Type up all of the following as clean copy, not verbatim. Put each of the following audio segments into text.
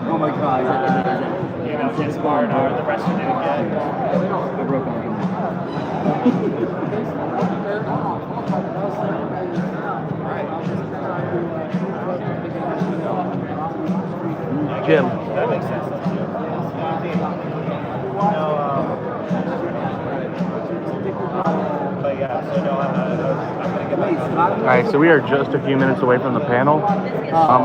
Oh my god. You know, just scored the rest you didn't get. I broke on Jim. That makes sense. But yeah, so no, I'm going to get back. All right, so we are just a few minutes away from the panel.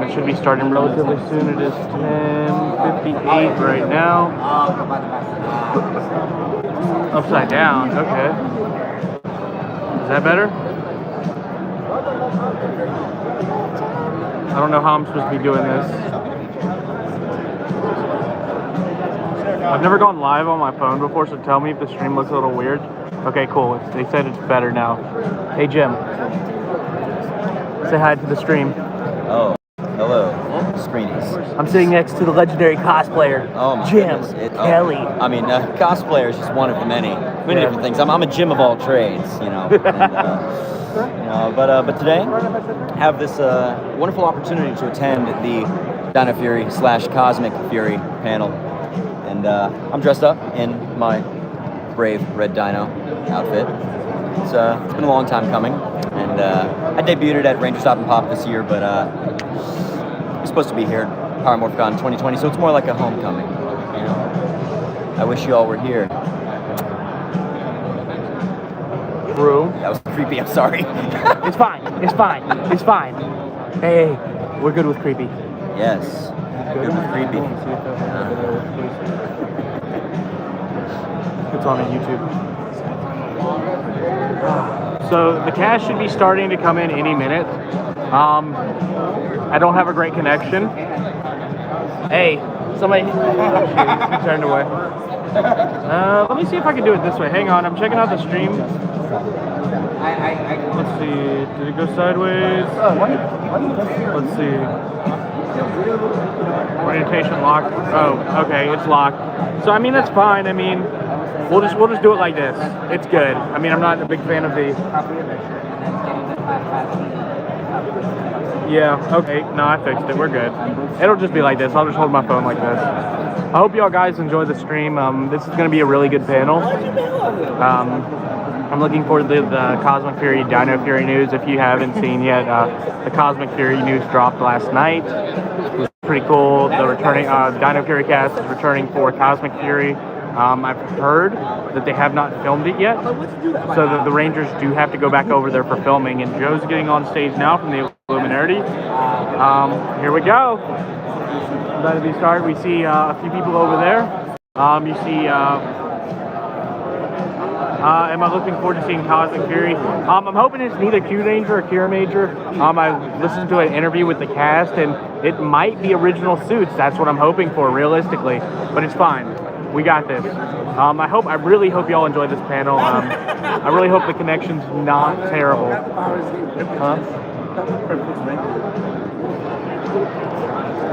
It should be starting relatively soon. It is 10:58 right now. Upside down, okay. Is that better? I don't know how I'm supposed to be doing this. I've never gone live on my phone before, so tell me if the stream looks a little weird. Okay, cool. They said it's better now. Hey, Jim. Say hi to the stream. Oh, hello, screenies. I'm sitting next to the legendary cosplayer, Jim Kelly. I mean, cosplayer is just one of the many different things. I'm a Jim of all trades, you know. And, but today, I have this wonderful opportunity to attend the Dino Fury / Cosmic Fury panel, and I'm dressed up in my brave red Dino outfit. It's been a long time coming, and I debuted at Ranger Stop and Pop this year, but I'm supposed to be here at Power MorphCon 2020, so it's more like a homecoming, you know. I wish you all were here. True. That was creepy, I'm sorry. It's fine. It's fine. It's fine. Hey, we're good with creepy. Yes, good with creepy. It's on YouTube. So the cash should be starting to come in any minute. I don't have a great connection. Hey, somebody he turned away. Let me see if I can do it this way. Hang on, I'm checking out the stream. Let's see. Did it go sideways? Let's see. Orientation locked. Oh, okay, it's locked. So I mean that's fine. I mean we'll just do it like this. It's good. I mean I'm not a big fan of the. Yeah. Okay. No, I fixed it. We're good. It'll just be like this. I'll just hold my phone like this. I hope y'all guys enjoy the stream. This is going to be a really good panel. I'm looking forward to the Cosmic Fury, Dino Fury news. If you haven't seen yet, the Cosmic Fury news dropped last night. It was pretty cool. The returning Dino Fury cast is returning for Cosmic Fury. I've heard that they have not filmed it yet, so the Rangers do have to go back over there for filming. And Joe's getting on stage now from the Illuminati. Here we go. About to be started. We see a few people over there. You see. Am I looking forward to seeing Cosmic Fury? I'm hoping it's neither Q Ranger or Kira Major. I listened to an interview with the cast, and it might be original suits. That's what I'm hoping for, realistically. But it's fine. We got this. I really hope y'all enjoy this panel. I really hope the connection's not terrible. Huh?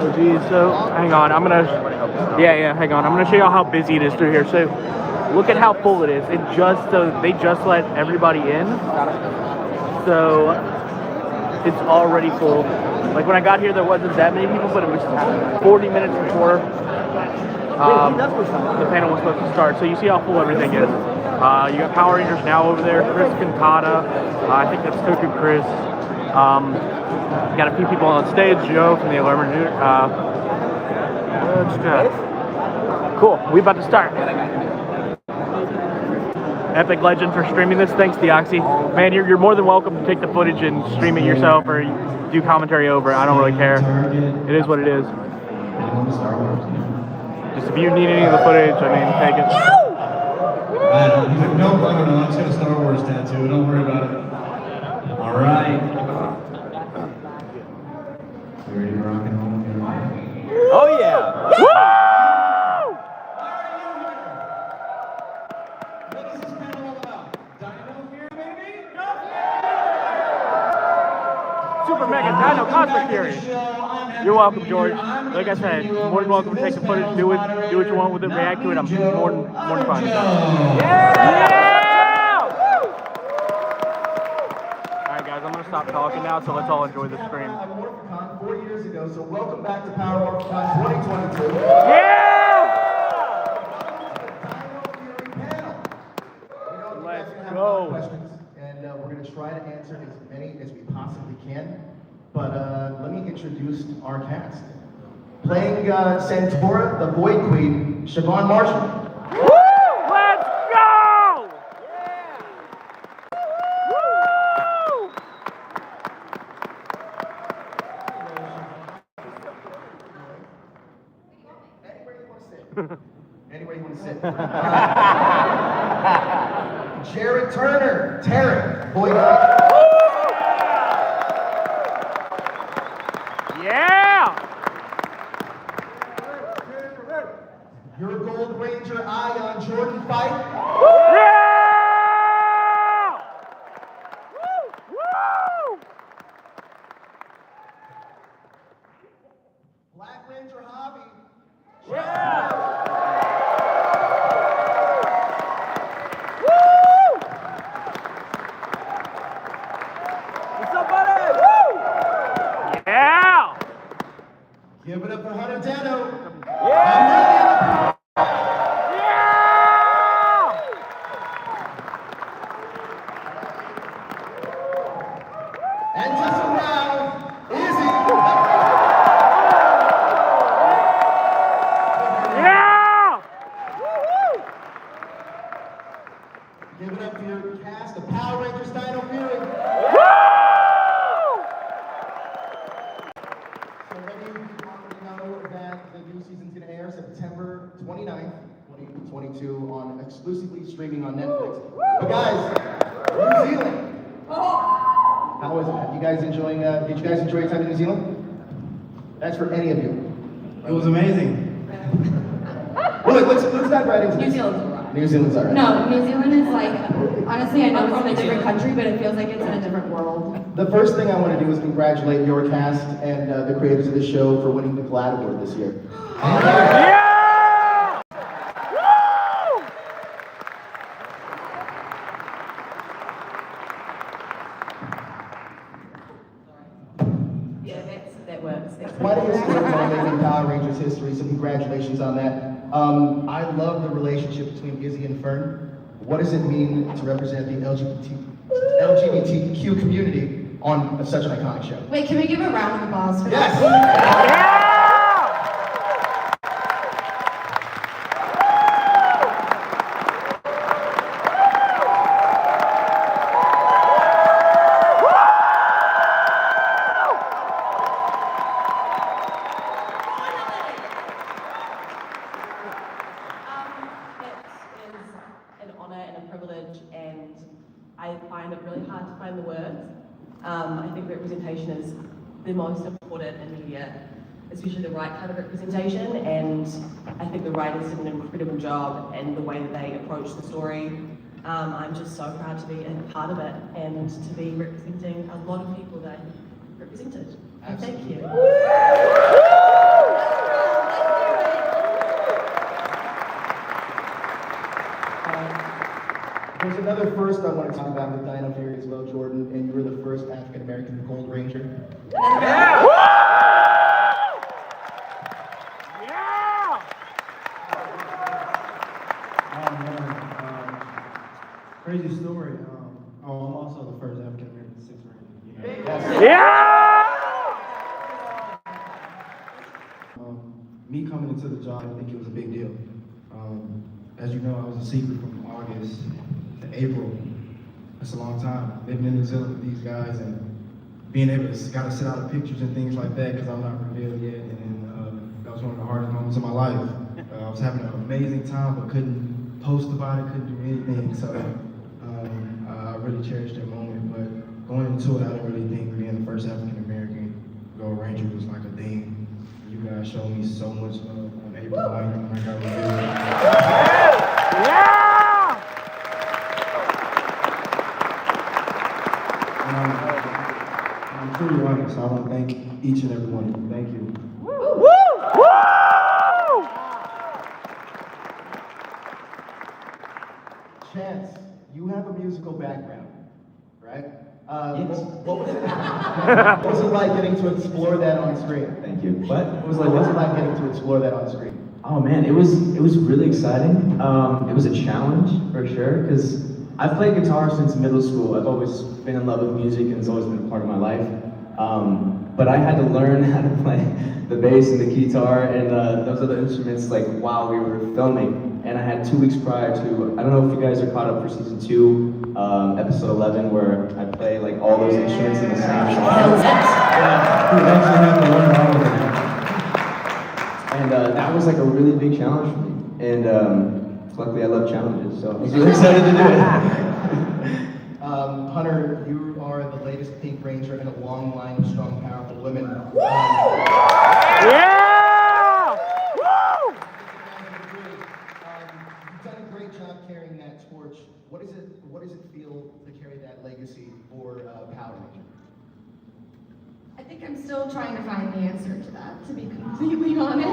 Oh geez, so hang on, hang on. I'm gonna show y'all how busy it is through here. So look at how full it is. They just let everybody in. So it's already full. Like when I got here there wasn't that many people, but it was 40 minutes before the panel was supposed to start. So you see how full everything is. You got Power Rangers now over there, Chris Cantata, I think that's Toku Chris. Got a few people on stage, Joe from the Illuminati. Cool, we about to start. Epic Legend for streaming this. Thanks, Deoxy. Man, you're more than welcome to take the footage and stream it yourself or do commentary over it. I don't really care. It is what it is. Just if you need any of the footage, I mean, take it. I don't know. I just got a Star Wars tattoo. Don't worry about it. All right. You ready to rock and roll? Oh yeah! Woo! What is this panel all about? Dino Fury, baby? Super Mega Dino Cosmic Fury. You're welcome, George. Like I said, more than welcome to take the footage, do what you want with it, react to it. I'm more than fine. Alright guys, I'm gonna stop talking now, so let's all enjoy the stream. 4 years ago, so welcome back to Power MorphinCon 2022. Let's go. Questions, and we're going to try to answer as many as we possibly can. But let me introduce our cast. Playing Santora, the Void Queen, Siobhan Marshall. Let's go! Anywhere you want to sit. Jared Turner, Tarek, Void Queen. Yeah! Your Gold Ranger Ion, Jordan Fight. Yeah! Woo! Woo! Black Ranger Hobby. What's up, buddy? Woo! Yeah! Give it up for Hunter Dino. Yeah! And just now, Izzy. Yeah! Give it up for your cast of Power Rangers Dino Fury. Woo! So many of you already know that the new season's going to air September 29th, 2022 on exclusively streaming on Netflix. But guys, New Zealand. How was it? Did you guys enjoy your time in New Zealand? That's for any of you. It was amazing. Well, look, let's dive right into New this. Zealand's alright. New Zealand's alright. No, New Zealand is like, honestly, I know it's in a different country, but it feels like it's in a different world. The first thing I want to do is congratulate your cast and the creators of the show for winning the GLAAD Award this year. Yeah! Woo! Yeah, that works. Quite a historic moment in Power Rangers history, so congratulations on that. I love the relationship between Izzy and Fern. What does it mean to represent the LGBTQ community on such an iconic show? Wait, can we give a round of applause for Yes! Yeah! It is an honor and a privilege, and I find it really hard to find the words. I think representation is the most important in media, especially the right kind of representation, and I think the writers did an incredible job in the way that they approach the story. I'm just so proud to be a part of it and to be representing a lot of people that I represented. And thank you. There's another first I want to talk about with Dino Fury as well, Jordan, and you were the first African American Gold Ranger. Yeah! Woo! Yeah! Crazy story. I'm also the first African American Sixth Ranger. Yeah! Me coming into the job, I think it was a big deal. As you know, I was a secret from August to April. That's a long time. Living in New Zealand with these guys and being able to gotta sit out of pictures and things like that because I'm not revealed yet. And that was one of the hardest moments of my life. I was having an amazing time, but couldn't post about it, couldn't do anything. So I really cherished that moment. But going into it, I didn't really think being the first African American Gold Ranger was like a thing. You guys showed me so much love on April 9th when I got revealed. Yeah! I'm truly honest. I want to thank each and every one of you. Thank you. Chance, you have a musical background, right? Yes. What was it? What was it like getting to explore that on screen? Thank you. What was What was it like getting to explore that on screen? Oh man, it was really exciting. It was a challenge for sure because I've played guitar since middle school. I've always been in love with music and it's always been a part of my life. But I had to learn how to play the bass and the guitar and those other instruments like while we were filming. And I had 2 weeks prior to, I don't know if you guys are caught up for season 2, episode 11, where I play like all those instruments in the same song. Yeah, we eventually had to learn all of them. And that was like a really big challenge for me. And luckily I love challenges, so I was really excited to do it. Hunter, you are the latest Pink Ranger in a long line of strong, powerful women. Yeah! Woo! You've done a great job carrying that torch. What does it feel to carry that legacy for Power Ranger? I think I'm still trying to find the answer to that, to be completely honest.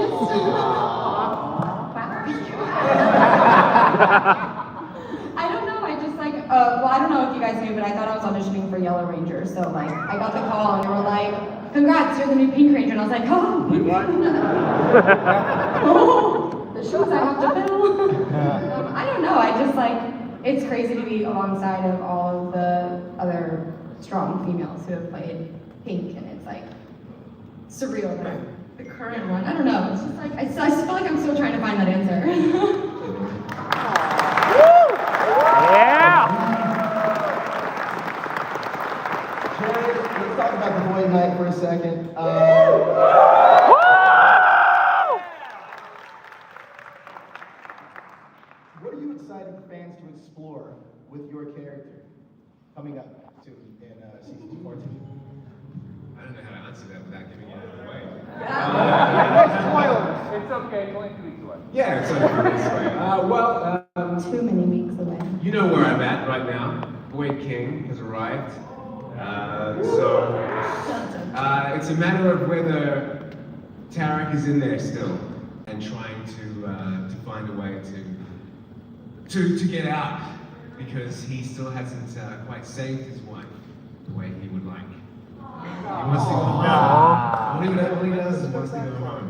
I don't know, I just like, well, I don't know if you guys knew, but I thought I was auditioning for Yellow Ranger, so like, I got the call and they were like, congrats, you're the new Pink Ranger, and I was like, oh, oh, the shoes I have to fill. I don't know, I just like, it's crazy to be alongside of all of the other strong females who have played Pink, and it's like surreal that the current one. I don't know. It's just like I just feel like I'm still trying to find that answer. Yeah! Jared, let's talk about the boy night for a second. What are you excited for fans to explore with your character coming up soon in season 2 or 2? I don't know how to answer that without giving it away. Spoilers. It's okay. It's only 2 weeks away. Yeah, it's only 2 weeks away. Too many weeks away. You know where I'm at right now. Boy King has arrived. So it's a matter of whether Tarek is in there still and trying to find a way to get out because he still hasn't quite saved his wife the way he would like. He wants to go home. All he does is wants to go home.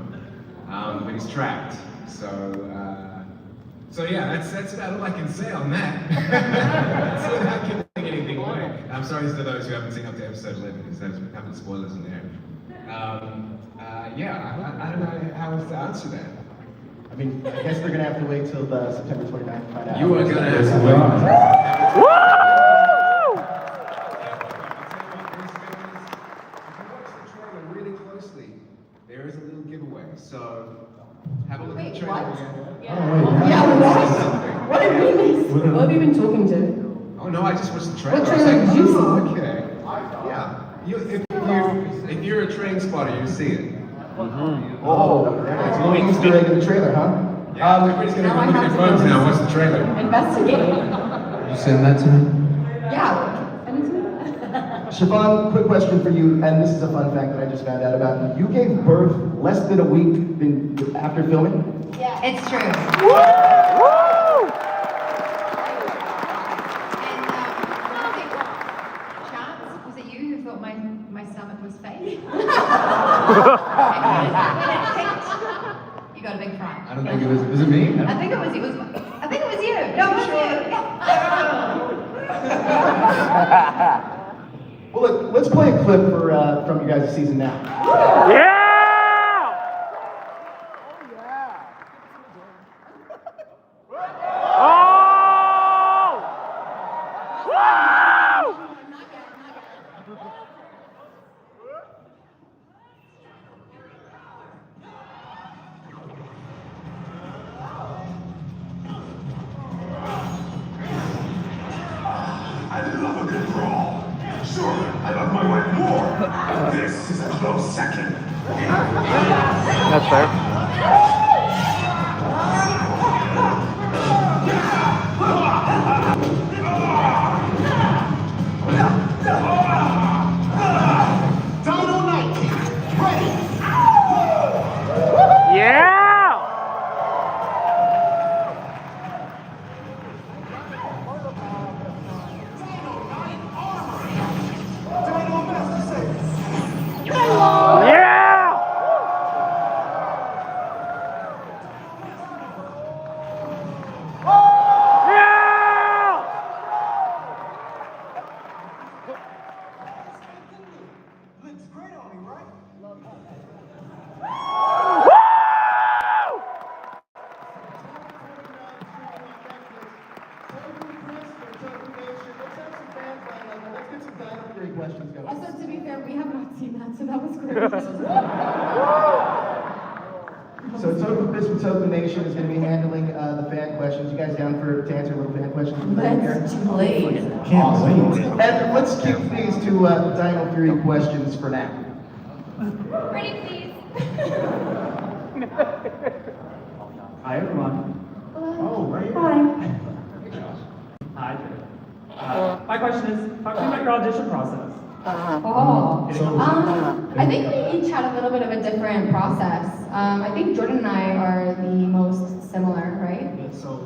But he's trapped. So yeah, that's about all I can say on that. That's without giving anything away. I'm sorry to those who haven't seen up to episode 11 because there's a couple of spoilers in there. Yeah, I don't know how else to answer that. I mean, I guess they're gonna have to wait till September 29th to find out. You are gonna have to wait. There is a little giveaway, so have a look at the trailer. what? Yeah, What have you been talking to? Oh no, I just watched the trailer. What I was trailer like, did you see? oh, okay. Yeah. If you're a train spotter, you see it. Oh, there's a little Easter egg in the trailer, huh? Yeah, everybody's gonna go look at their phones now. What's the trailer? Investigate. You send that to me? Yeah. Send it to me. Siobhan, quick question for you, and this is a fun fact that I just found out about. You gave birth less than a week after filming? Yeah, it's true. And Chance, was it you who thought my stomach was fake? When it kicked, you got a big fright. I don't think it was it me? I think it was you. I think it was you. No, it was you. Well, look, let's play a clip from you guys' season now. Yeah! Oh! Woo! I love a good brawl. Sure, I love my wife more. This is a close second. That's fair. Dino Night, ready. Yeah! was great. So Token Fist from Token Nation is going to be handling the fan questions. You guys down to answer a little fan questions? Let's play. Can't wait. And let's keep these to Dino Fury questions for now. Ready, please. Hi, everyone. Oh, right. Hi, Drew. My question is, talk to me about your audition process. I think we each had a little bit of a different process. I think Jordan and I are the most similar, right? Yeah, so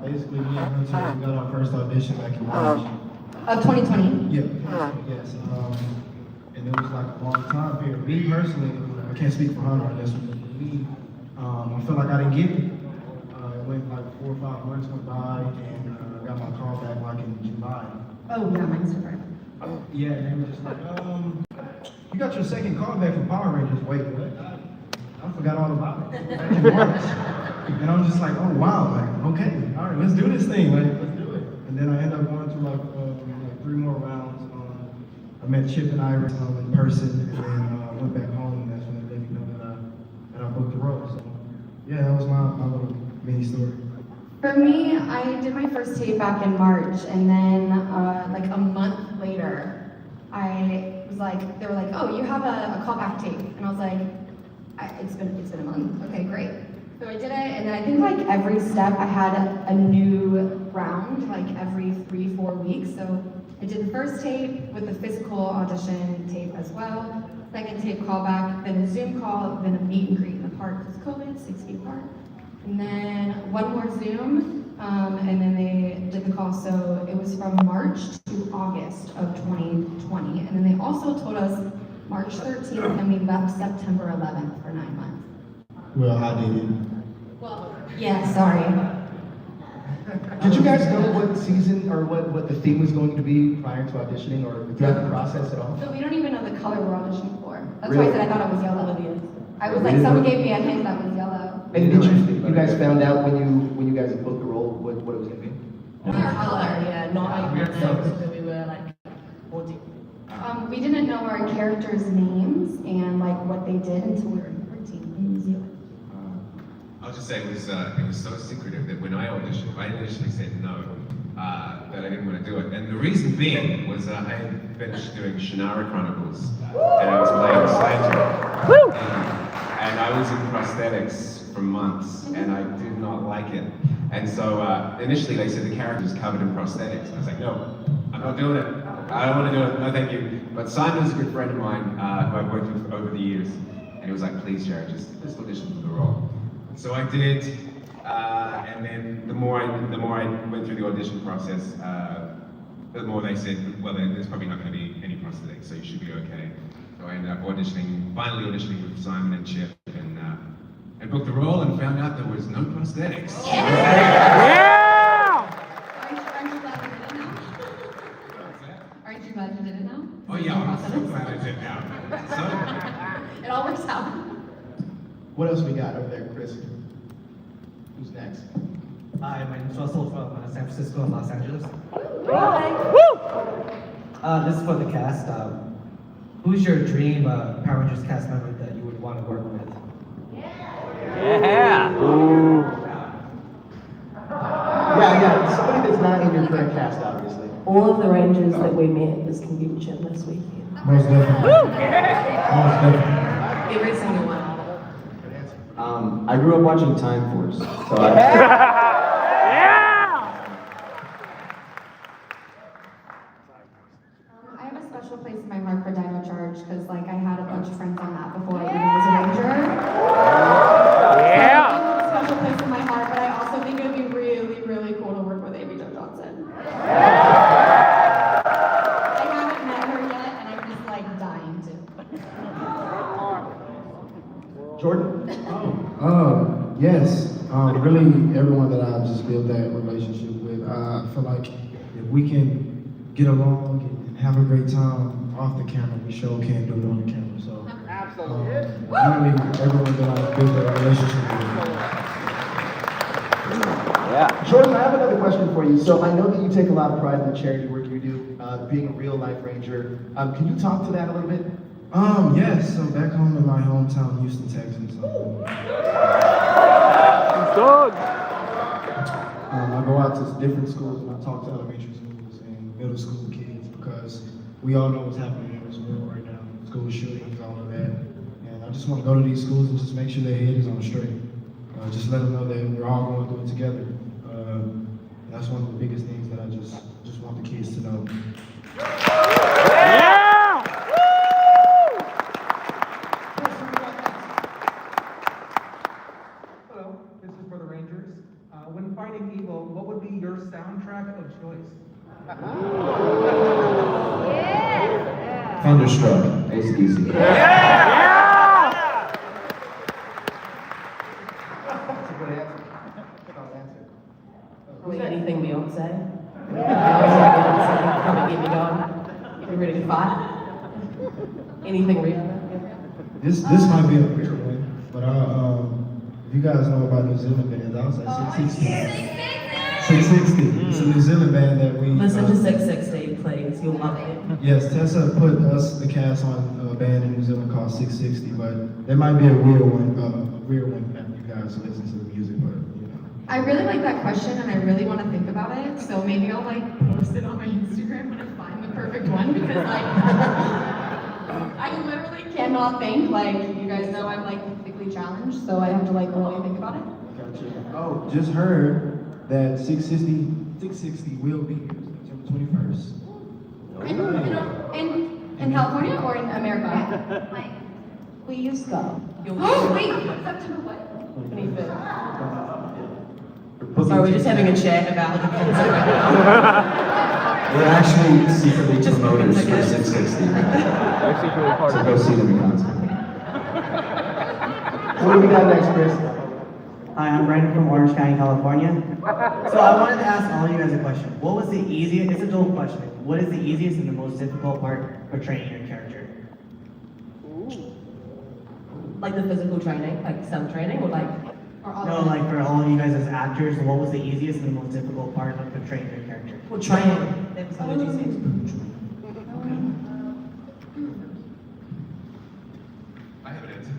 basically, me and Hunter, we got our first audition back in March. Of 2020. Yeah, yes. And it was like a long time period. Me personally, I can't speak for Hunter on this one, but me, I felt like I didn't get it. It went like 4 or 5 months went by, and I got my call back like in July. Oh, yeah, mine's different. Yeah, and they were just like, you got your second call back from Power Rangers. Wait, what? I forgot all about it. Back in March. And I'm just like, oh wow, like, okay, all right, let's do this thing, like, let's do it. And then I ended up going through like 3 more rounds. I met Chip and Iris in person, and then went back home, and that's when they let me know that I booked the role. So yeah, that was my little mini story. For me, I did my first tape back in March, and then like a month later, I was like, they were like, oh, you have a callback tape, and I was like, it's been a month. Okay, great. So I did it, and then I think like every step I had a new round, like every 3-4 weeks. So I did the first tape with the physical audition tape as well. Second tape callback, then a Zoom call, then a meet and greet in the park because COVID, 6 feet apart. And then one more Zoom, and then they did the call. So it was from March to August of 2020. And then they also told us March 13th, and we left September 11th for 9 months. Well, I did it. Well, yeah, sorry. Did you guys know what season or what the theme was going to be prior to auditioning or throughout the process at all? So we don't even know the color we're auditioning for. That's Really? why I said I thought it was yellow. I was like, someone gave me a hint that was yellow. And did you guys found out when you guys booked the role what it was going to be? Our color, yeah, not like so we were like 14. We didn't know our characters' names and like what they did until we were 14 in New Zealand. I'll just say it was so secretive that when I auditioned, I initially said no, that I didn't want to do it. And the reason being was I had finished doing Shannara Chronicles, and I was playing Santa. And I was in prosthetics for months, and I did not like it. And so initially they said the character's covered in prosthetics. And I was like, no, I'm not doing it. I don't want to do it, no thank you. But Simon was a good friend of mine who I've worked with over the years. And he was like, please Jared, just audition for the role. So I did, and then the more I went through the audition process, the more they said, well, there's probably not going to be any prosthetics, so you should be okay. So I ended up finally auditioning with Simon and Chip, and booked the role and found out there was no prosthetics. Yeah! Aren't you glad you did it now? Aren't you glad you did it now? Oh yeah, I'm so glad I did now. So, it all works out. What else we got over there, Chris? Who's next? Hi, my name is Russell from San Francisco and Los Angeles. This is for the cast. Who's your dream Power Rangers cast member that you would want to work with? Yeah. Ooh. Yeah, somebody that's not in your current cast, obviously. All of the Rangers that we met this convention this weekend. Most definitely. Most definitely. Every single one. I grew up watching Time Force, so I have a special place in my heart for Dino Charge because like I had a bunch of friends on that before I even was a ranger. Yeah. So I have a special place in my heart, but I also think it would be really, really cool to work with Amy Jo Johnson. I haven't met her yet, and I'm just like dying to. Jordan? Yes. Really, everyone that I've just built that relationship with, I feel like if we can get along and have a great time off the camera, we sure can do it on the camera. So, really, everyone that I've built that relationship with. Yeah. Jordan, I have another question for you. So I know that you take a lot of pride in the charity work you do, being a real life ranger. Can you talk to that a little bit? Yes. So back home in my hometown, Houston, Texas. I go out to different schools and I talk to elementary schools and middle school kids because we all know what's happening in this world right now. School shootings, all of that. And I just want to go to these schools and just make sure their head is on straight. Just let them know that we're all going through it together. That's one of the biggest things that I just want the kids to know. Hello, this is for the Rangers. When fighting evil, what would be your soundtrack of choice? Thunderstruck, AC/DC. That's a good answer. Strong answer. Probably anything Beyonce. Come and get me going. Get me ready to fight. Anything Rihanna. This might be a weird one, but if you guys know about New Zealand bands, I was like 660. 660. It's a New Zealand band that we Listen to 660, please. You'll love it. Yes, Tessa put us, the cast, on a band in New Zealand called 660, but there might be a weird one after you guys listen to the music, but you know. I really like that question and I really want to think about it. So maybe I'll like post it on my Instagram when I find the perfect one because like I literally cannot think. Like you guys know I'm like physically challenged, so I have to like really think about it. Gotcha. Oh, just heard that 660 will be here September 21st. In California or in America? Like, please go. Oh wait, September what? 25th. Sorry, we're just having a chat about the concert right now. We're actually secretly promoters for 660. Actually, really hard. So go see them in concert. What do we got next, Chris? Hi, I'm Brandon from Orange County, California. So I wanted to ask all of you guys a question. What was the easiest, it's a dual question, what is the easiest and the most difficult part portraying your character? Like the physical training, like some training, or like. No, like for all of you guys as actors, what was the easiest and the most difficult part of portraying your character? Well, training. That was what you said. I have an answer.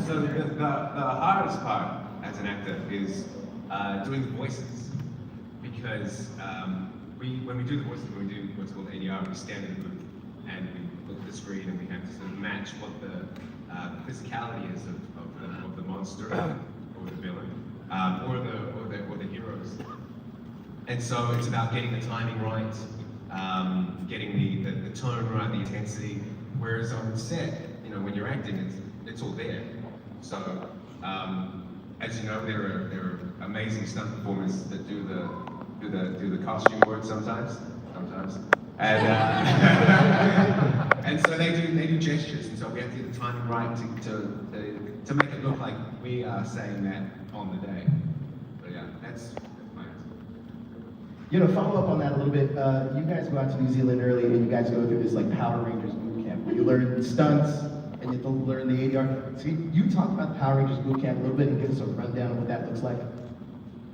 So the hardest part as an actor is doing the voices, because when we do the voices, when we do what's called ADR, we stand in the booth and we look at the screen and we have to sort of match what the physicality is of the monster or the villain or the heroes. And so it's about getting the timing right, getting the tone right, the intensity. Whereas on set, you know, when you're acting, it's all there. So, as you know, there are amazing stunt performers that do the costume work sometimes, and and so they do gestures, and so we have to get the timing right to make it look like we are saying that on the day. But yeah, that's my answer. You know, follow up on that a little bit. You guys go out to New Zealand early, and you guys go through this like Power Rangers boot camp where you learn stunts and you have to learn the ADR. So you talk about the Power Rangers boot camp a little bit and give us a rundown of what that looks like.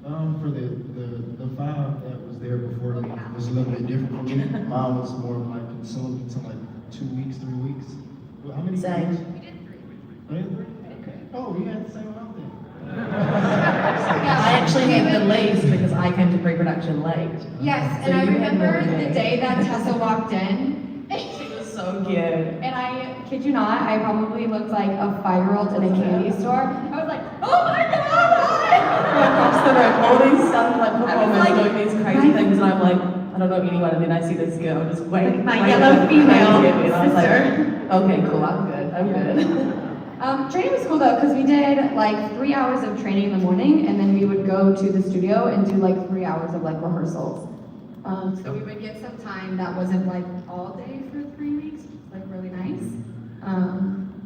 For the 5 that was there before me was a little bit different for me. Mine was more of like consumed to like 2 weeks, 3 weeks. Well, how many? Same. Weeks? We did 3. Okay. Oh, we had the same amount then. I actually had the least because I came to pre-production late. Yes, So and I you had remember the the day that Tessa walked in. She was so cute. And I kid you not, I probably looked like a 5-year-old in a candy store. I was like, oh my god! Across the room, all these stuff like performers doing these crazy things, and I'm like, I don't know anyone, and then I see this girl just wait. My yellow female and I was like, sister. okay, cool, I'm good. Training was cool though, because we did like 3 hours of training in the morning, and then we would go to the studio and do like 3 hours of like rehearsals. So we would get some time that wasn't like all day for 3 weeks, which was like really nice.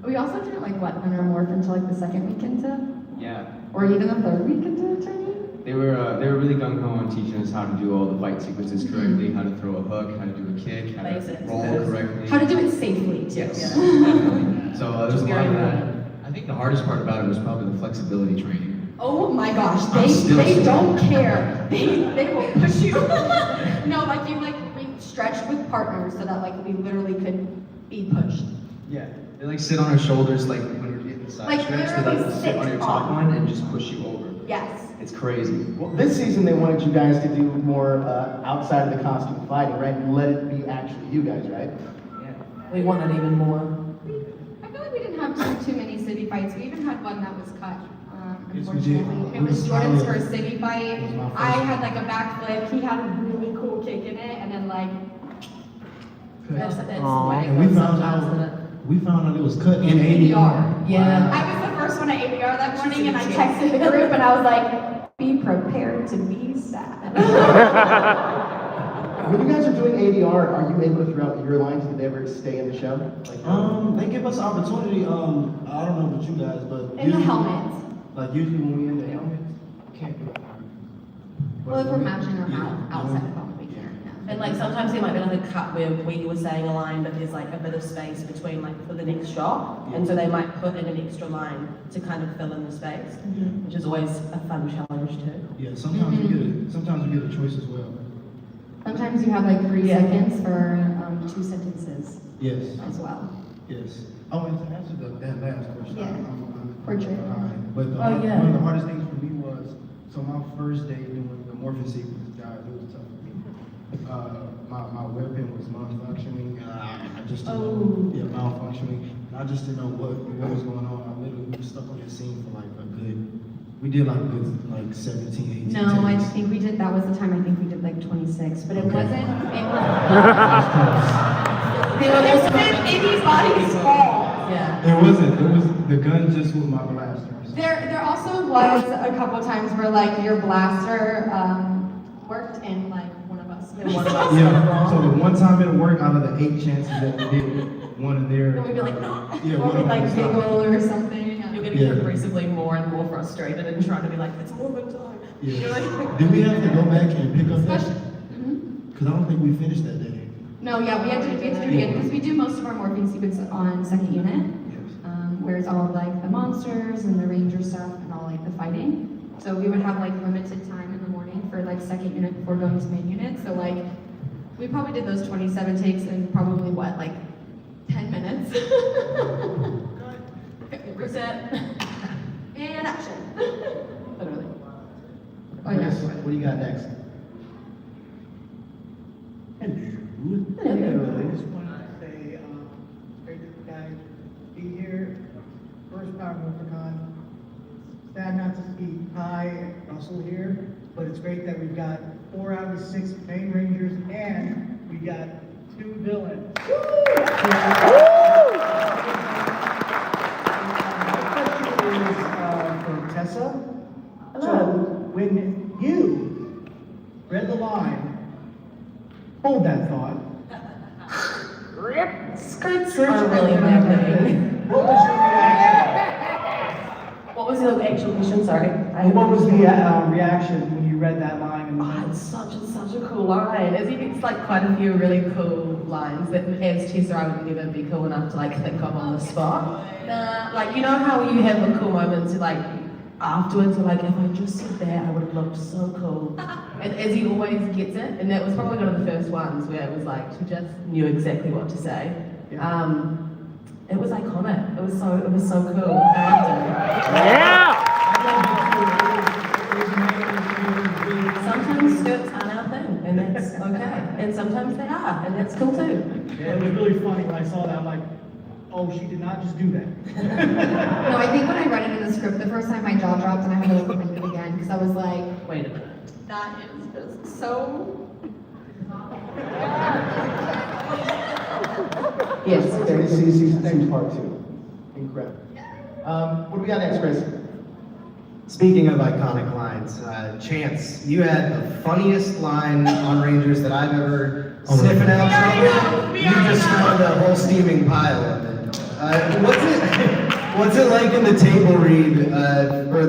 We also didn't like let Hunter morph until like the second week into, Yeah. or even the third week into training. They were really gung ho on teaching us how to do all the fight sequences correctly, how to throw a hook, how to do a kick, how to roll correctly. How to do it safely too. Yes, definitely. So there's a lot of that. I think the hardest part about it was probably the flexibility training. Oh my gosh, they don't care. They will push you. No, like you like we stretched with partners so that like we literally could be pushed. Yeah. They like sit on our shoulders like when you're getting the side Like, stretch. They literally like sit on sit your top on. one and just push you over. Yes. It's crazy. Well, this season they wanted you guys to do more outside of the costume fighting, right? And let it be actually you guys, right? We want it even more. I feel like we didn't have too many city fights. We even had one that was cut. Yes, we did. Unfortunately, it It was was Jordan's my- first city fight. It was my first I one. had like a backflip. He had a really cool kick in it, and then like That's Aww. way And we it goes found sometimes, out isn't it? it was cut in ADR. ADR. Yeah. I was the first one at ADR that morning, and I texted the group, and I was like, "Be prepared to be sad." When you guys are doing ADR, are you able to throw out your lines? Did they ever stay in the show? Like, They give us opportunity. I don't know about you guys, but In the usually- helmets. Like usually when we in the helmets, can't do it. Well, if we're matching our Yeah, mouth outside yeah. of helmet, we can. Yeah. And like sometimes there might be like a cut where we were saying a line, but there's like a bit of space between like for the next shot, and so they might put in an extra line to kind of fill in the space, which is always a fun challenge too. Yeah, sometimes we get a choice as well. Sometimes you have like 3 Yeah. seconds for 2 sentences Yes, as well. yes. Oh, and to answer that last question, Yeah. I'm For sure. behind. But Oh, yeah. one of the hardest things for me was, so my first day doing the morphing sequence, guys, it was tough for me. My weapon was malfunctioning. I just didn't know, yeah, malfunctioning. And I just didn't know what was going on. I literally was stuck on this scene for like a good, we did like a good like 17, 18 No, I takes. think we did, that was the time I think we did like 26, but it Okay. wasn't, it wasn't anybody's fault. Yeah. It wasn't. It was the gun just with my blaster. There also was a couple times where like your blaster worked and like one of us. And one of us got it Yeah. wrong. So the one time it'll work out of the 8 chances that we did, one of their. And we'd be like, no. Yeah, Or one we'd of like them giggle or something. You're getting Yeah. progressively more and more frustrated and trying to be like, it's more than time. You're like, Yeah. Did we have to go back and pick up that? Especially- Because I don't think we finished that day. No, yeah, we had to do it again because we do most of our morphing sequence on second unit, where it's all of like the monsters and the ranger stuff and all like the fighting. So we would have like limited time in the morning for like second unit before going to main unit. So like we probably did those 27 takes in probably what, like 10 minutes. Okay, reset and action. Literally. Oh yeah. Chris, what do you got next? Hello. I just wanted to say, it's great that you guys be here. First Power MorphiCon. Sad not to see Ty and Russell here, but it's great that we've got 4 out of 6 main rangers and we got 2 villains. For Tessa. So when you read the line, hold that thought. skirts are really my thing. What was your reaction? What was the actual question? Sorry. What was the reaction when you read that line? Oh, it's such a cool line. It's like quite a few really cool lines that as Tessa I would never be cool enough to like think of on the spot. Like you know how you have the cool moments like afterwards you're like if I just said that I would have looked so cool. And as he always gets it, and that was probably one of the first ones where it was like she just knew exactly what to say. It was iconic. It was so cool. Yeah! Sometimes skirts aren't our thing, and that's okay. And sometimes they are, and that's cool too. Yeah, it was really funny when I saw that. I'm like, oh, she did not just do that. No, I think when I read it in the script the first time, my jaw dropped and I had to look at it again because I was like, wait a minute. that is just so. Yes, very cool. Season part 2. Incredible. What do we got next, Chris? Speaking of iconic lines, Chance, you had the funniest line on Rangers that I've ever sniffing out trouble. You just found a whole steaming pile of it. What's it like in the table read for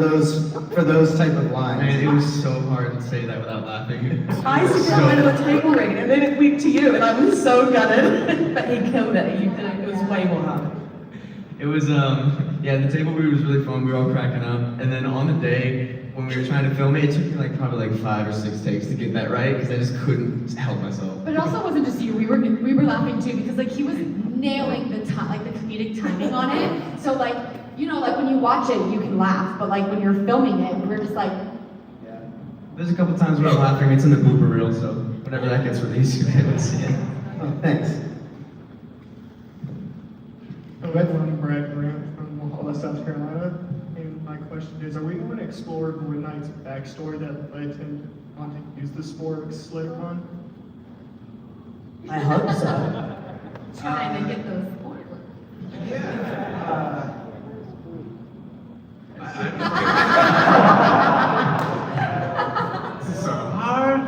those type of lines? Man, it was so hard to say that without laughing. I sit down into the table read, and then it went to you, and I was so gutted. But he killed it. You did it. It was way more hard. It was, yeah, the table read was really fun. We were all cracking up. And then on the day, when we were trying to film it, it took me like probably like 5 or 6 takes to get that right, because I just couldn't help myself. But it also wasn't just you. We were laughing too because like he was nailing the time, like the comedic timing on it. So like, you know, like when you watch it, you can laugh, but like when you're filming it, we're just like. There's a couple times where I'm laughing. It's in the blooper reel, so whenever that gets released, you'll be able to see it. Oh, thanks. Hello, I'm Brad Grant from Wahala, South Carolina. And my question is, are we going to explore Gordon Knight's backstory that led him wanting to use the sport later on? I hope so. Trying to get those spoilers. This is so hard.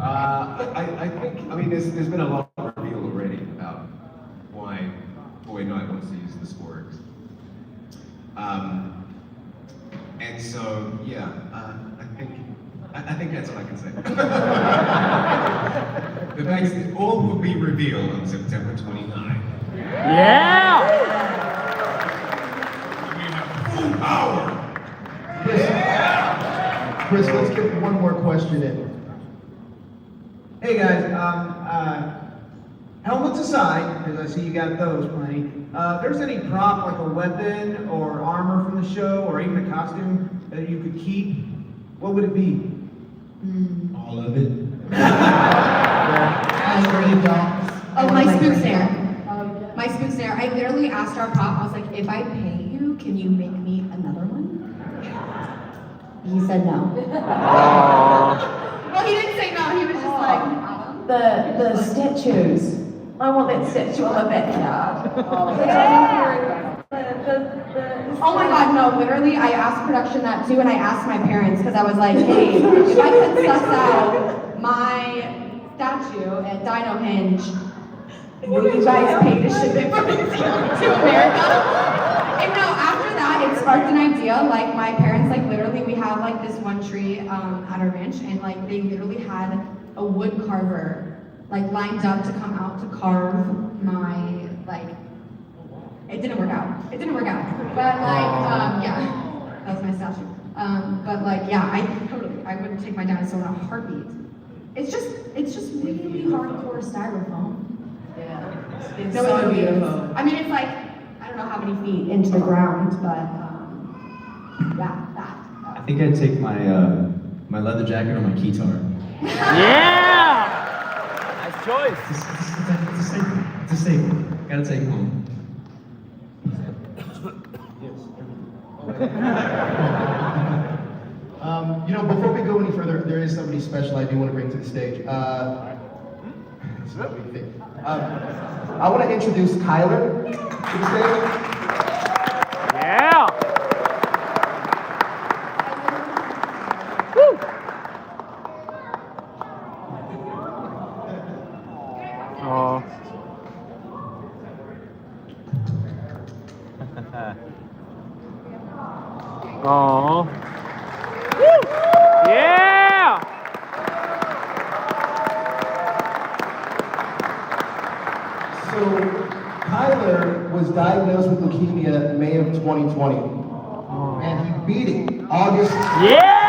I think, I mean, there's been a lot revealed already about why Boy Knight wants to use the sport. And so, yeah, I think that's all I can say. The next, all will be revealed on September 29th. Yeah! We have full power. Chris, let's get one more question in. Hey guys, helmets aside, because I see you got those plenty. If there's any prop, like a weapon or armor from the show, or even a costume that you could keep, what would it be? All of it. Oh, my spook snare. My spook snare. I literally asked our prop, I was like, if I pay you, can you make me another one? He said no. Well, he didn't say no, he was just like, The statues. I want that statue on the backyard. oh my god, no, literally, I asked production that too, and I asked my parents, because I was like, hey, if I could suss out my statue at Dino Hinge, will you guys pay to ship it from New Zealand to America? And no, after that, it sparked an idea, like my parents, like literally, we have like this one tree at our ranch, and like they literally had a wood carver like lined up to come out to carve my, like, it didn't work out. It didn't work out. But like, yeah, that was my statue. But like, yeah, I wouldn't take my dinosaur in a heartbeat. It's just really hardcore styrofoam. Yeah. It's No, so it really is. beautiful. I mean, it's like, I don't know how many feet into the ground, but yeah, that. I think I'd take my my leather jacket or my guitar. Yeah! Nice choice. It's a staple. It's a staple. Gotta take it home. You know, before we go any further, there is somebody special I do want to bring to the stage. It's not what you think. I want to introduce Kyler to the stage. Yeah! Woo! Oh. Oh. Woo! Yeah! So, Kyler was diagnosed with leukemia in May of 2020, and he beat it August. Yeah!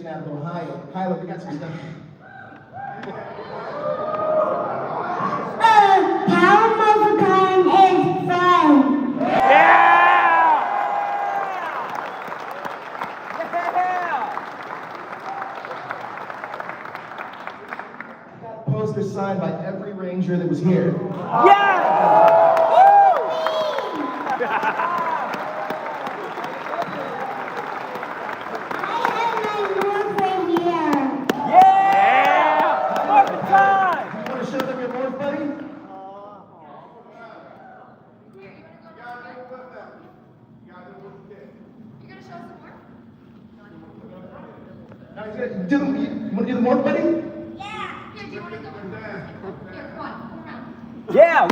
Out of Ohio. Kyler, we got some stuff. Power multiplying is fun. Poster signed by every ranger that was here. You want to do the morph, buddy? Yeah. Here, do you want to go? Yeah, woo!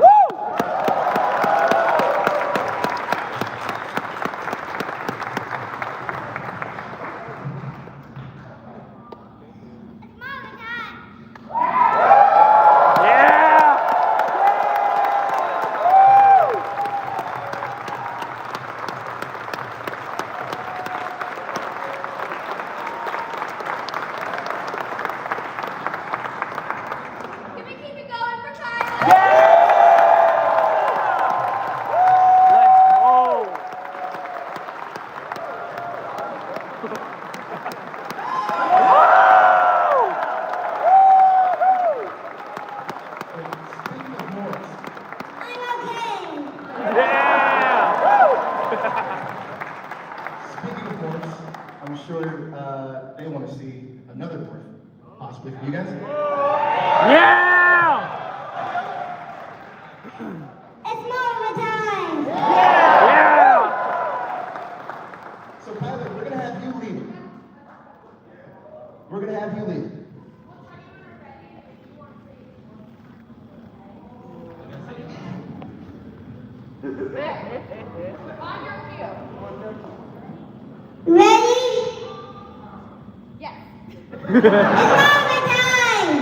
Speaking of morphs, I'm sure they want to see another morph, possibly from you guys. Yeah! It's Marvel time! Yeah! So Pilot, we're gonna have you lead. We're gonna have you lead. On your cue. Ready? Yes. It's Marvel time!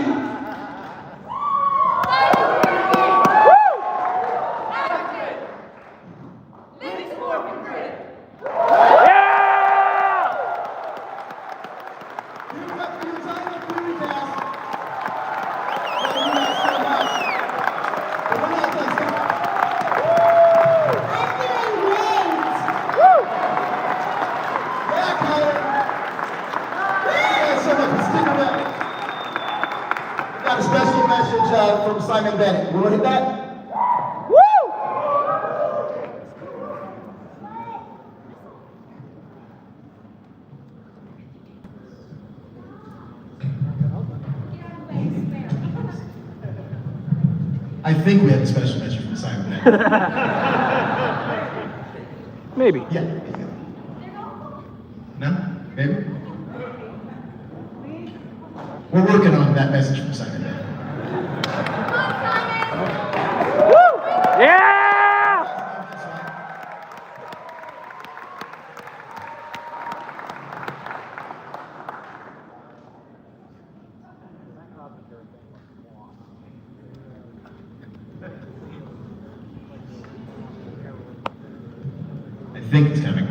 Got a special message from Simon Bennett. You want to hit that? I think we have a special message from Simon Bennett. Maybe. Yeah. No? Maybe? We're working on that message from Simon Bennett. Yeah! I think it's coming.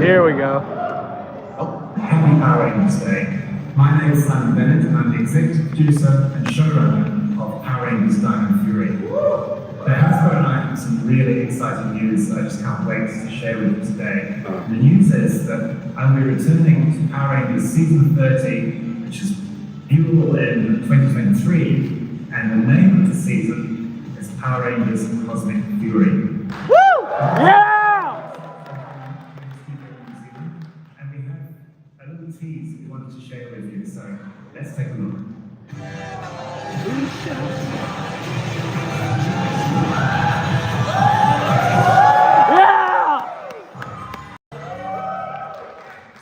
Here we go. Happy Power Rangers Day. My name is Simon Bennett and I'm the executive producer and showrunner of Power Rangers Dino and Fury. There has been some really exciting news that I just can't wait to share with you today. The news is that I'll be returning to Power Rangers Season 30, which is viewable in 2023, and the name of the season is Power Rangers Cosmic Fury. Woo! Yeah! And we have a little tease we wanted to share with you, so let's take a look.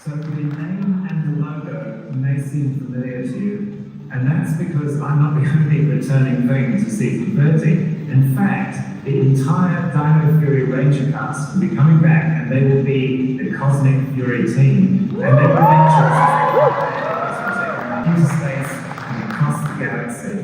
So the name and the logo may seem familiar to you, and that's because I'm not the only returning thing to Season 30. In fact, the entire Dino Fury Ranger cast will be coming back, and they will be the Cosmic Fury team, and they will venture into space and across the galaxy.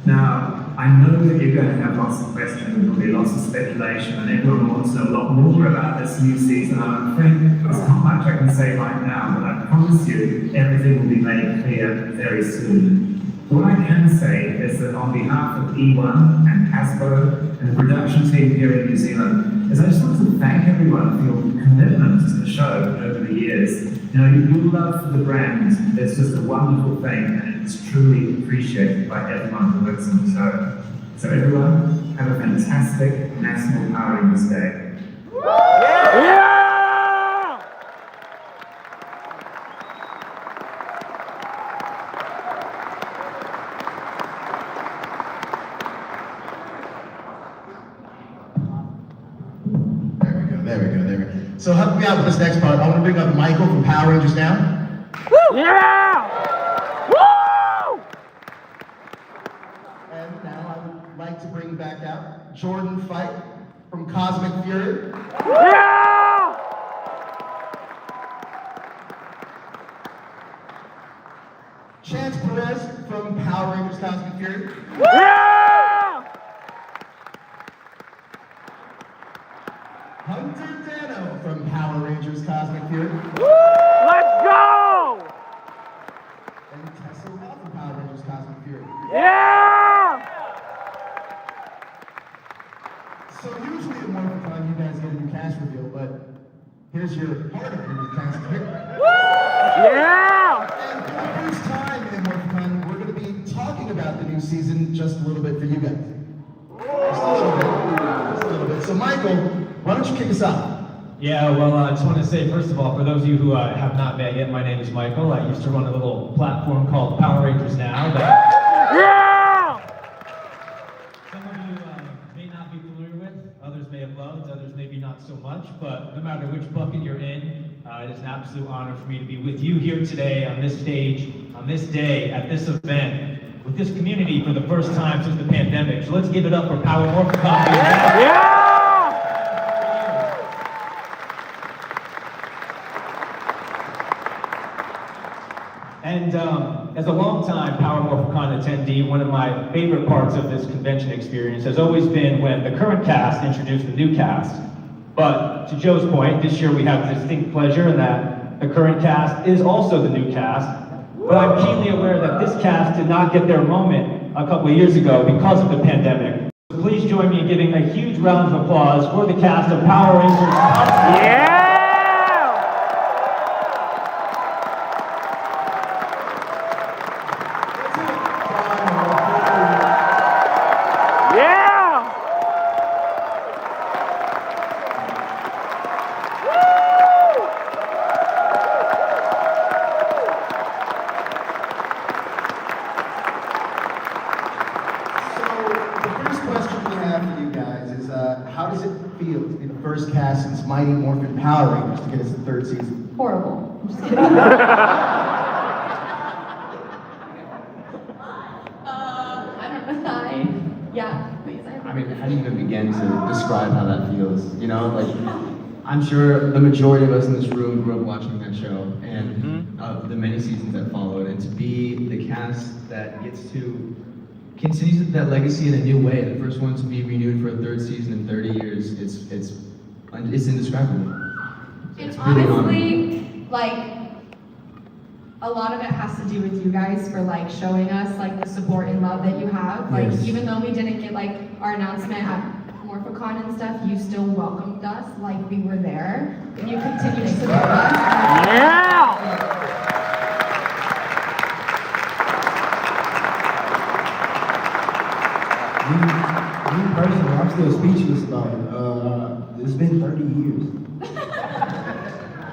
Now, I know that you're going to have lots of questions, and there'll be lots of speculation, and everyone wants to know a lot more about this new season. And I'm afraid there's not much I can say right now, but I promise you everything will be made clear very soon. What I can say is that on behalf of E1 and Hasbro and the production team here in New Zealand, is I just want to thank everyone for your commitment to the show over the years. You know, your love for the brand is just a wonderful thing, and it's truly appreciated by everyone who works on the show. So everyone, have a fantastic National Power Rangers Day. Yeah! There we go. So help me out with this next part. I want to bring up Michael from Power Rangers now. Yeah! Woo! like to bring back out Jordan Fight from Cosmic Fury. Yeah! Chance Perez from Power Rangers Cosmic Fury. Yeah! Hunter Dano from Power Rangers Cosmic Fury. Let's go! And Tessa Roth from Power Rangers Cosmic Fury. Yeah! So usually at MorphiCon you guys get a new cast reveal, but here's your part of your new cast here. Yeah! And for the first time at MorphiCon, we're going to be talking about the new season just a little bit for you guys. Just a little bit. Just a little bit. So Michael, why don't you kick us off? Yeah, well, I just want to say, first of all, for those of you who have not met yet, my name is Michael. I used to run a little platform called Power Rangers Now. Yeah! Some of you may not be familiar with, others may have loved, others maybe not so much, but no matter which bucket you're in, it is an absolute honor for me to be with you here today on this stage, on this day, at this event, with this community for the first time since the pandemic. So let's give it up for Power MorphiCon. Yeah! And as a longtime Power MorphiCon attendee, one of my favorite parts of this convention experience has always been when the current cast introduced the new cast. But to Joe's point, this year we have the distinct pleasure in that the current cast is also the new cast. But I'm keenly aware that this cast did not get their moment a couple of years ago because of the pandemic. So please join me in giving a huge round of applause for the cast of Power Rangers. Yeah! Yeah! The first question we have for you guys is, how does it feel to be the first cast since Mighty Morphin Power Rangers to get us the third season? Horrible. I'm just kidding. I don't know. Yeah, please. I mean, how do you even begin to describe how that feels? You know, like, I'm sure the majority of us in this room grew up watching that show and the many seasons that followed, and to be the cast that gets to continue that legacy in a new way, the first one to be renewed for a third season in 30 years, it's indescribable. And really honestly, like, a lot of it has to do with you guys for like showing us like the support and love that you have. Like, Yes. even though we didn't get like our announcement at MorphiCon and stuff, you still welcomed us like we were there, and you continue to support us. Yeah! Me personally, I'm still speechless about it. It's been 30 years.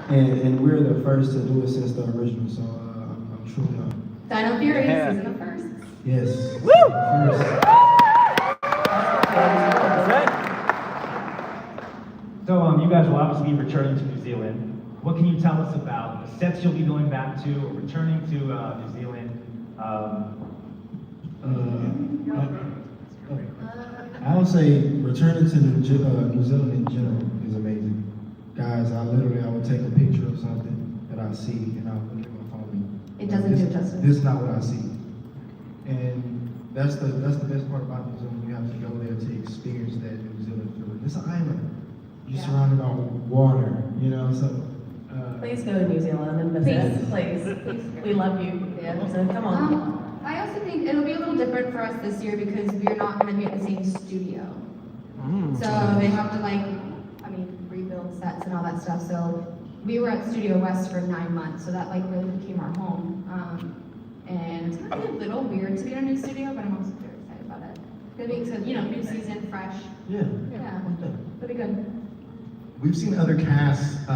and we're the first to do it since the original, so I'm truly honored. Dino Fury, season of first. Yes. So you guys will obviously be returning to New Zealand. What can you tell us about the sets you'll be going back to or returning to New Zealand? I would say returning to New Zealand in general is amazing. Guys, I would take a picture of something that I see and I'll put it on my phone. It doesn't do justice. This is not what I see. And that's the best part about New Zealand. You have to go there to experience that New Zealand feeling. It's an island. You're surrounded by water, you know, so. Please go to New Zealand and visit. Please. We love you. Yeah. So come on. I also think it'll be a little different for us this year because we're not going to be at the same studio. So they have to rebuild sets and all that stuff. So we were at Studio West for 9 months, so that really became our home. And it's gonna be a little weird to be in a new studio, but I'm also very excited about it. It's gonna be, new season, fresh. Yeah. It'll be good. We've seen other casts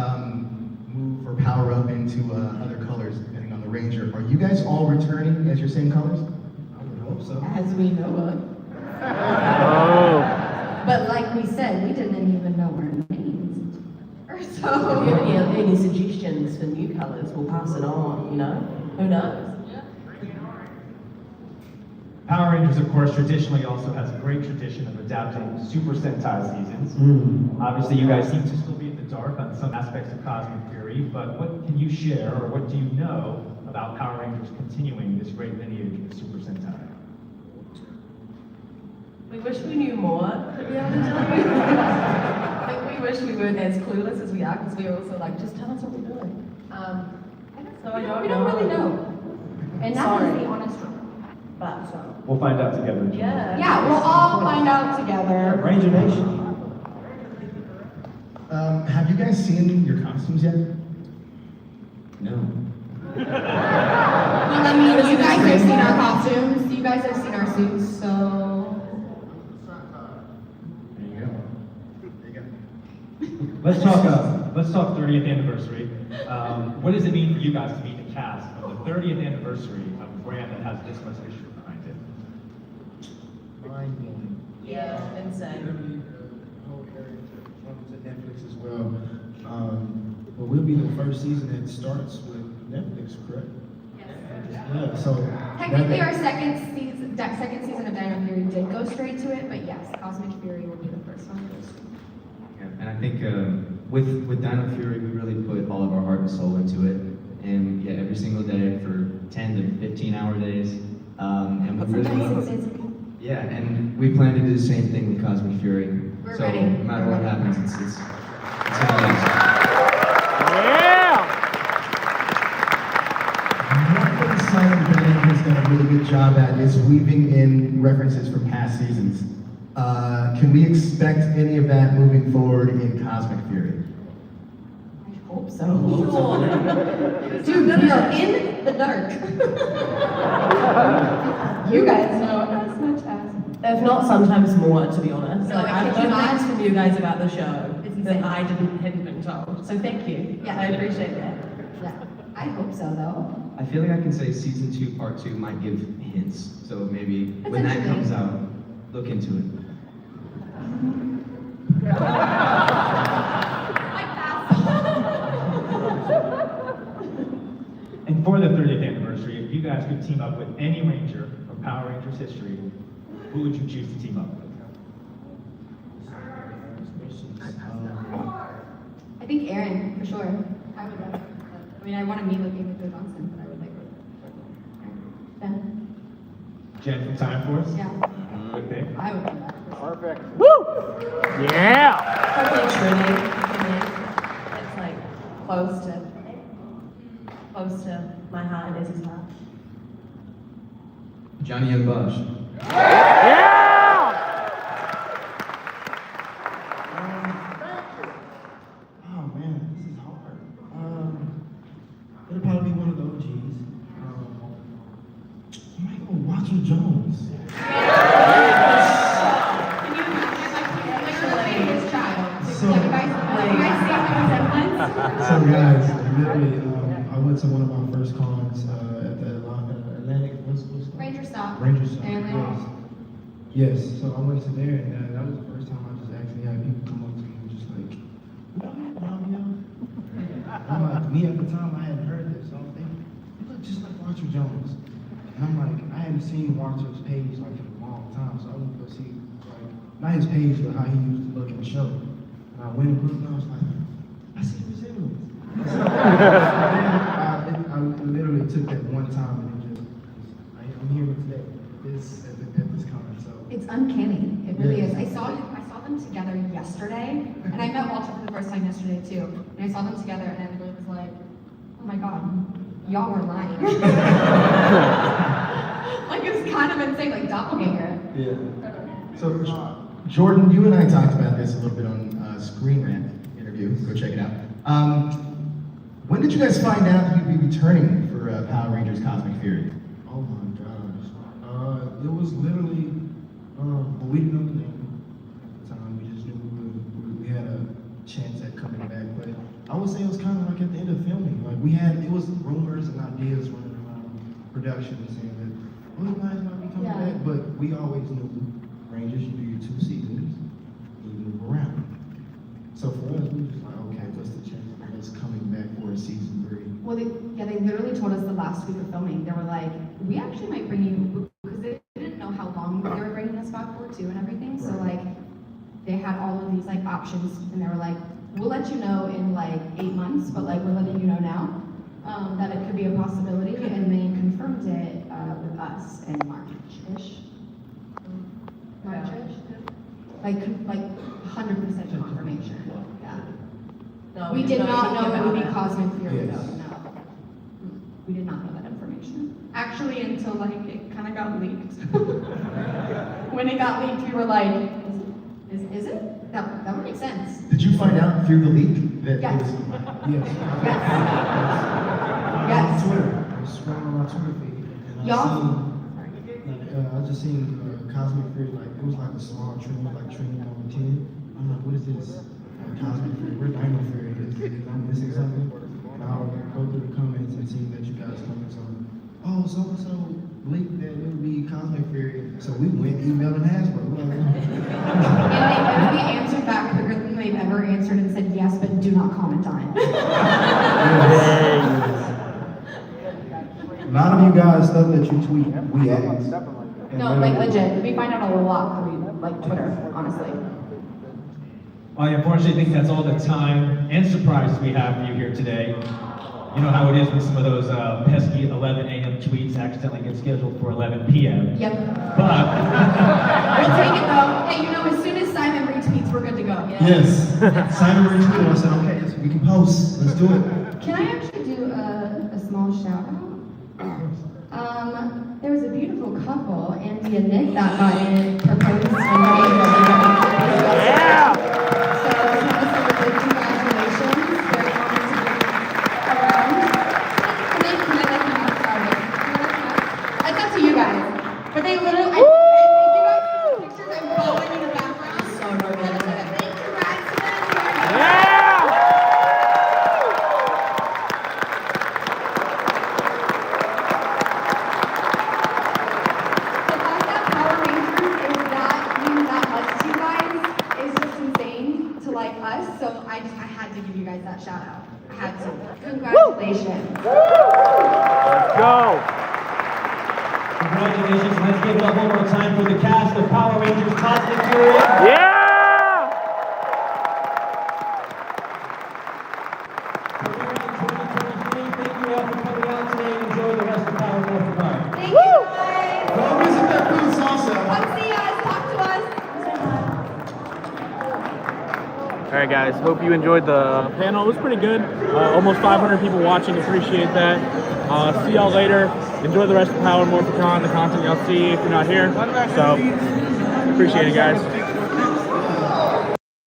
move or power up into other colors depending on the Ranger. Are you guys all returning as your same colors? I would hope so. As we know of. But like we said, we didn't even know our names. So. If you have any suggestions for new colours, we'll pass it on, Who knows? Power Rangers, of course, traditionally also has a great tradition of adapting Super Sentai seasons. Obviously, you guys seem to still be in the dark on some aspects of Cosmic Fury, but what can you share, or what do you know about Power Rangers continuing this great lineage of Super Sentai? We wish we knew more to be able to tell you. I think we wish we weren't as clueless as we are, because we are also like, just tell us what we're doing. So I don't We know. don't really know. And that Sorry. is the honest truth. But We'll find out together. yeah. Yeah, we'll all find out together. Ranger Nation. Have you guys seen your costumes yet? No. Well, I mean, you guys have seen our costumes, you guys have seen our suits, so. There you go. Let's talk 30th anniversary. What does it mean for you guys to meet the cast of the 30th anniversary of a brand that has this much history behind it? Mind-blowing. Yeah, insane. Literally, the whole area comes to Netflix as well. But we'll be the first season that starts with Netflix, correct? Yeah, so. Technically, our second season of Dino Fury did go straight to it, but yes, Cosmic Fury will be the first one to go straight. Yeah, and I think with Dino Fury, we really put all of our heart and soul into it. And yeah, every single day for 10 to 15-hour days. And we really, yeah, and we plan to do the same thing with Cosmic Fury. We're so ready. no matter what happens, it's gonna be awesome. One thing Simon Bennett has done a really good job at is weaving in references from past seasons. Can we expect any of that moving forward in Cosmic Fury? I hope so. Dude, we are in the dark. You guys know as much as. If not, sometimes more, to be honest. No, Like, I I've kid you heard not. things from you guys about the show It's that insane. I hadn't been told. So thank you. Yeah. I appreciate that. Yeah, I hope so though. I feel like I can say season 2, part 2 might give hints. So maybe when that Potentially. comes out, look into it. And for the 30th anniversary, if you guys could team up with any Ranger from Power Rangers history, who would you choose to team up with? I think Aaron, for sure. I would love. I mean, I want to meet with Amy Johnson, but I would like Ben. Jen from Time Force? Yeah. Good pick. I would do that. Perfect. Woo! Yeah! Probably Trinity. It's like close to my heart and Izzy's heart. Johnny and Bosch. Yeah! Oh man, this is hard. It'll probably be one of the OGs. I might go Walter Jones. So guys, literally, I went to one of my first cons at the Atlantic. What's Ranger Stop. Ranger Stop. And Yes. So I went to there, and that was the first time I just actually had people come up to me and just like, I'm like, me at the time, I hadn't heard this, so I was thinking, you look just like Walter Jones. And I'm like, I hadn't seen Walter's page like in a long time, so I went to go see, like, not his page, but how he used to look in the show. And I went and looked, and I was like, I see resemblance. I literally took that one time and just, I'm here today at this con, so. It's uncanny. It really Yeah. is. I saw them together yesterday, and I met Walter for the first time yesterday too. And I saw them together, and I really was like, oh my god, y'all were lying. Like it was kind of insane, like doppelganger. Yeah. So, Jordan, you and I talked about this a little bit on Screen Rant interview. Go check it out. When did you guys find out that you'd be returning for Power Rangers Cosmic Fury? Oh my gosh. It was literally, we didn't know the name at the time. We just knew we had a chance at coming back. But I would say it was kind of like at the end of filming. Like it was rumors and ideas running around production saying that, oh, you guys might be coming back. But we always knew Rangers, you do your 2 seasons, you move around. So for us, we were just like, okay, what's the chance of us coming back for a season 3? Well, they literally told us the last week of filming. They were like, we actually might bring you, because they didn't know swag for too and everything. So like they had all of these like options and they were like, we'll let you know in like 8 months, but like we're letting you know now that it could be a possibility, and they confirmed it with us in March-ish. March-ish? Like 100% confirmation. Yeah. No, We did not know it would be about Cosmic Fury Yes. though, no. We did not know that information. Actually, until like it kind of got leaked. When it got leaked, we were like, is it? That would make sense. Did you find out through the leak that Yes. it was? Yes. Yes. On Twitter. I was scrolling on my Twitter feed, and I just seen Cosmic Fury, like it was like a small trim, like trim number 10. I'm like, what is this? Cosmic Fury. Where Dino Fury is? I'm missing something. And I'll go through the comments and see that you guys comments on. Oh, so and so leaked that it would be Cosmic Fury. So we went emailing Hasbro. We're like, And they literally answered back quicker than they've ever answered and said yes, but do not comment on it. a lot of you guys, stuff that you tweet, we ask. No, like legit. We find out a lot through like Twitter, honestly. I unfortunately think that's all the time and surprises we have for you here today. You know how it is when some of those pesky 11 a.m. tweets accidentally get scheduled for 11 p.m. Yep. But We'll take it though. Hey, you know, as soon as Simon retweets, we're good to go. Yes. Simon retweeted. I said, okay, we can post. Let's do it. Can I actually do a small shout out? There was a beautiful couple, Andy and Nick, that got in proposed in April. Yeah! So, congratulations. Very honored to be around. Can I let them up? Sorry. It's up to you guys. But they literally, if you guys see the pictures, I'm bowling in the background. So romantic. Congrats to them. Yeah! So I had to give you guys that shout out. I had to. Congratulations. let's go. Congratulations. Let's give it up one more time for the cast of Power Rangers Cosmic Fury. Yeah! Thank you all for coming out today and enjoy the rest of Power Morphin Park. Thank you guys. Go visit that booth also. Come see us. Talk to us. All right, guys. Hope you enjoyed the panel. It was pretty good. Almost 500 people watching. Appreciate that. See y'all later. Enjoy the rest of Power Morphicon, the content y'all see if you're not here. So, appreciate it, guys.